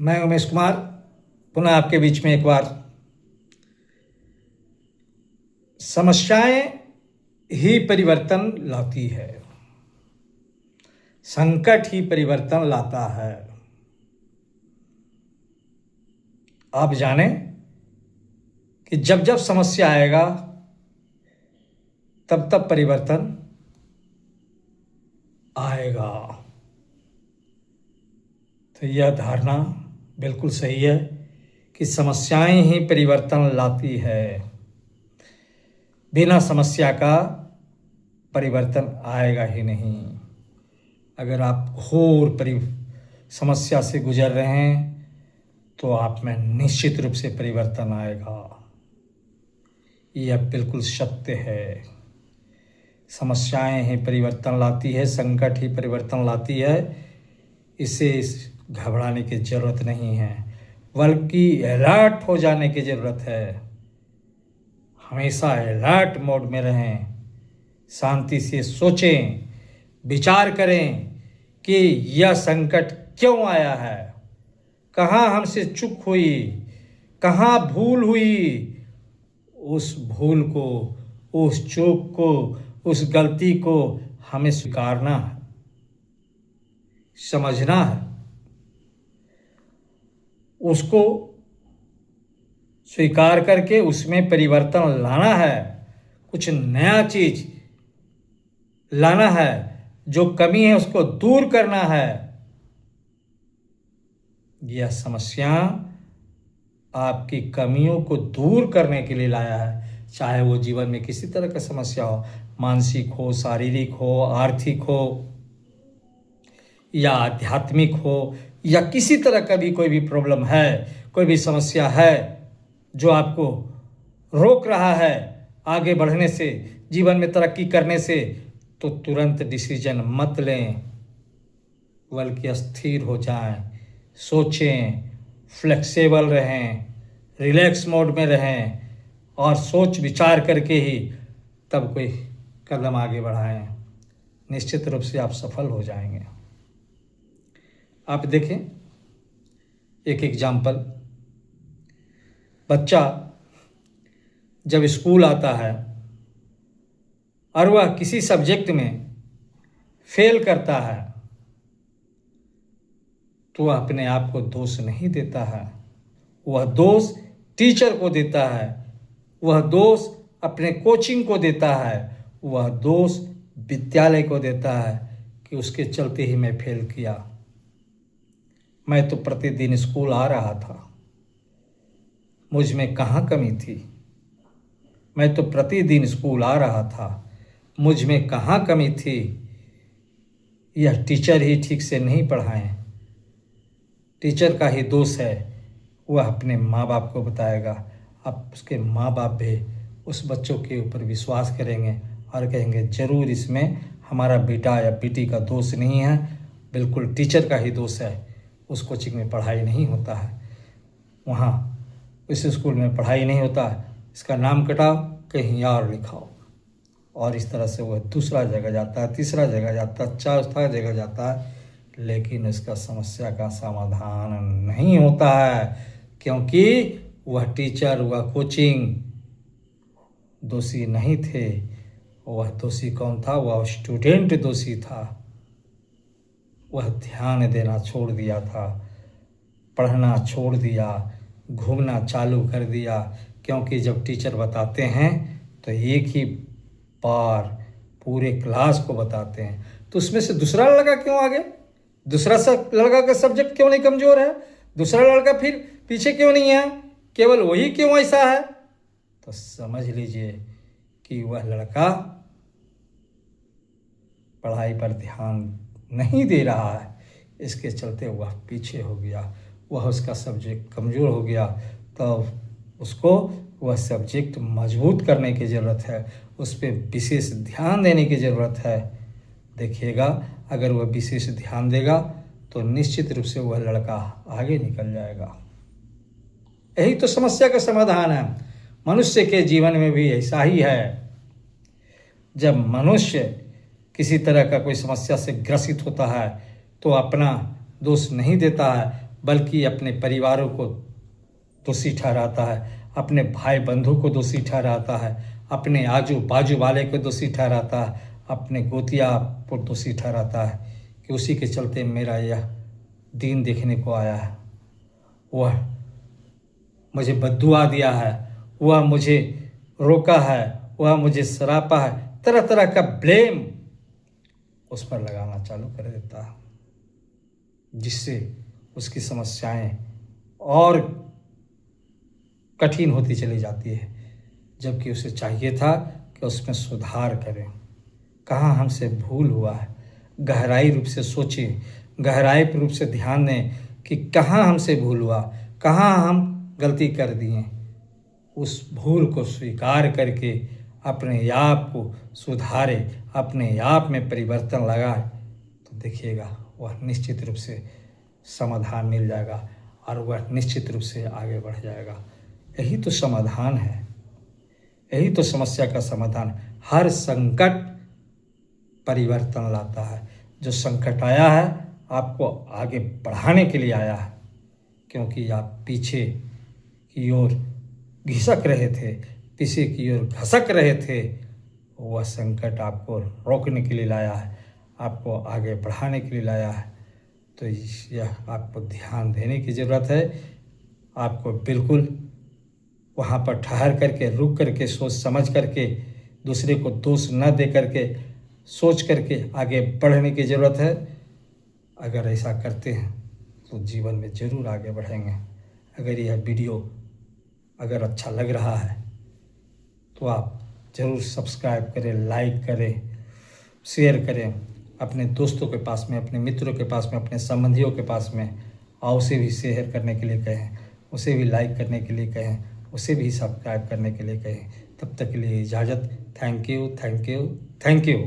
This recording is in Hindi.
मैं उमेश कुमार पुनः आपके बीच में एक बार। समस्याएं ही परिवर्तन लाती है, संकट ही परिवर्तन लाता है। आप जाने कि जब जब समस्या आएगा तब तब परिवर्तन आएगा। तो यह धारणा बिल्कुल सही है कि समस्याएं ही परिवर्तन लाती है। बिना समस्या का परिवर्तन आएगा ही नहीं। अगर आप घोर समस्या से गुजर रहे हैं तो आप में निश्चित रूप से परिवर्तन आएगा। यह बिल्कुल सत्य है। समस्याएं ही परिवर्तन लाती है, संकट ही परिवर्तन लाती है। इसे घबराने की ज़रूरत नहीं है, बल्कि अलर्ट हो जाने की ज़रूरत है। हमेशा अलर्ट मोड में रहें, शांति से सोचें, विचार करें कि यह संकट क्यों आया है, कहाँ हमसे चूक हुई, कहाँ भूल हुई। उस भूल को, उस चूक को, उस गलती को हमें स्वीकारना है, समझना है, उसको स्वीकार करके उसमें परिवर्तन लाना है। कुछ नया चीज लाना है, जो कमी है उसको दूर करना है। यह समस्या आपकी कमियों को दूर करने के लिए लाया है। चाहे वो जीवन में किसी तरह का समस्या हो, मानसिक हो, शारीरिक हो, आर्थिक हो या आध्यात्मिक हो, या किसी तरह का भी कोई भी प्रॉब्लम है, कोई भी समस्या है जो आपको रोक रहा है आगे बढ़ने से, जीवन में तरक्की करने से, तो तुरंत डिसीजन मत लें, बल्कि स्थिर हो जाएं, सोचें, फ्लेक्सिबल रहें, रिलैक्स मोड में रहें और सोच विचार करके ही तब कोई कदम आगे बढ़ाएं। निश्चित रूप से आप सफल हो जाएंगे। आप देखें एक एग्जाम्पल, बच्चा जब स्कूल आता है और वह किसी सब्जेक्ट में फेल करता है तो वह अपने आप को दोष नहीं देता है, वह दोष टीचर को देता है, वह दोष अपने कोचिंग को देता है, वह दोष विद्यालय को देता है कि उसके चलते ही मैं फेल किया। मैं तो प्रतिदिन स्कूल आ रहा था, मुझ में कहाँ कमी थी। मैं तो प्रतिदिन स्कूल आ रहा था, मुझ में कहाँ कमी थी। यह टीचर ही ठीक से नहीं पढ़ाएं, टीचर का ही दोष है। वह अपने माँ बाप को बताएगा, अब उसके माँ बाप भी उस बच्चों के ऊपर विश्वास करेंगे और कहेंगे ज़रूर इसमें हमारा बेटा या बेटी का दोष नहीं है, बिल्कुल टीचर का ही दोष है। उस कोचिंग में पढ़ाई नहीं होता है, वहाँ उस स्कूल में पढ़ाई नहीं होता है, इसका नाम कटाओ, कहीं और लिखाओ। और इस तरह से वह दूसरा जगह जाता है, तीसरा जगह जाता है, चौथा जगह जाता है, लेकिन इसका समस्या का समाधान नहीं होता है, क्योंकि वह टीचर, वह कोचिंग दोषी नहीं थे। वह दोषी कौन था? वह स्टूडेंट दोषी था। वह ध्यान देना छोड़ दिया था, पढ़ना छोड़ दिया, घूमना चालू कर दिया। क्योंकि जब टीचर बताते हैं तो एक ही बार पूरे क्लास को बताते हैं, तो उसमें से दूसरा लड़का क्यों आगे? दूसरा लड़का का सब्जेक्ट क्यों नहीं कमज़ोर है? दूसरा लड़का फिर पीछे क्यों नहीं है? केवल वही क्यों ऐसा है? तो समझ लीजिए कि वह लड़का पढ़ाई पर ध्यान नहीं दे रहा है, इसके चलते वह पीछे हो गया, वह उसका सब्जेक्ट कमज़ोर हो गया। तो उसको वह सब्जेक्ट मजबूत करने की ज़रूरत है, उस पर विशेष ध्यान देने की ज़रूरत है। देखिएगा, अगर वह विशेष ध्यान देगा तो निश्चित रूप से वह लड़का आगे निकल जाएगा। यही तो समस्या का समाधान है। मनुष्य के जीवन में भी ऐसा ही है। जब मनुष्य किसी तरह का कोई समस्या से ग्रसित होता है तो अपना दोष नहीं देता है, बल्कि अपने परिवारों को दोषी ठहराता है, अपने भाई बंधु को दोषी ठहराता है, अपने आजू बाजू वाले को दोषी ठहराता है, अपने गोतिया को दोषी ठहराता है कि उसी के चलते मेरा यह दिन देखने को आया है। वह मुझे बद्दुआ दिया है, वह मुझे रोका है, वह मुझे सरापा है, तरह तरह का ब्लेम उस पर लगाना चालू कर देता है, जिससे उसकी समस्याएं और कठिन होती चली जाती है, जबकि उसे चाहिए था कि उसमें सुधार करें। कहाँ हमसे भूल हुआ है, गहराई रूप से सोचें, गहराई रूप से ध्यान दें कि कहाँ हमसे भूल हुआ, कहाँ हम गलती कर दिए। उस भूल को स्वीकार करके अपने आप को सुधारे, अपने आप में परिवर्तन लगाए, तो देखिएगा वह निश्चित रूप से समाधान मिल जाएगा और वह निश्चित रूप से आगे बढ़ जाएगा। यही तो समाधान है, यही तो समस्या का समाधान। हर संकट परिवर्तन लाता है। जो संकट आया है आपको आगे बढ़ाने के लिए आया है, क्योंकि आप पीछे की ओर घिसक रहे थे, पीछे की ओर घसक रहे थे। वह संकट आपको रोकने के लिए लाया है, आपको आगे बढ़ाने के लिए लाया है। तो यह आपको ध्यान देने की ज़रूरत है। आपको बिल्कुल वहाँ पर ठहर करके, रुक करके, सोच समझ करके, दूसरे को दोष न दे करके, सोच करके आगे बढ़ने की ज़रूरत है। अगर ऐसा करते हैं तो जीवन में ज़रूर आगे बढ़ेंगे। अगर यह वीडियो अगर अच्छा लग रहा है तो आप ज़रूर सब्सक्राइब करें, लाइक करें, शेयर करें अपने दोस्तों के पास में, अपने मित्रों के पास में, अपने संबंधियों के पास में, और उसे भी शेयर करने के लिए कहें, उसे भी लाइक करने के लिए कहें, उसे भी सब्सक्राइब करने के लिए कहें। तब तक के लिए इजाज़त। Thank you, thank you, thank you.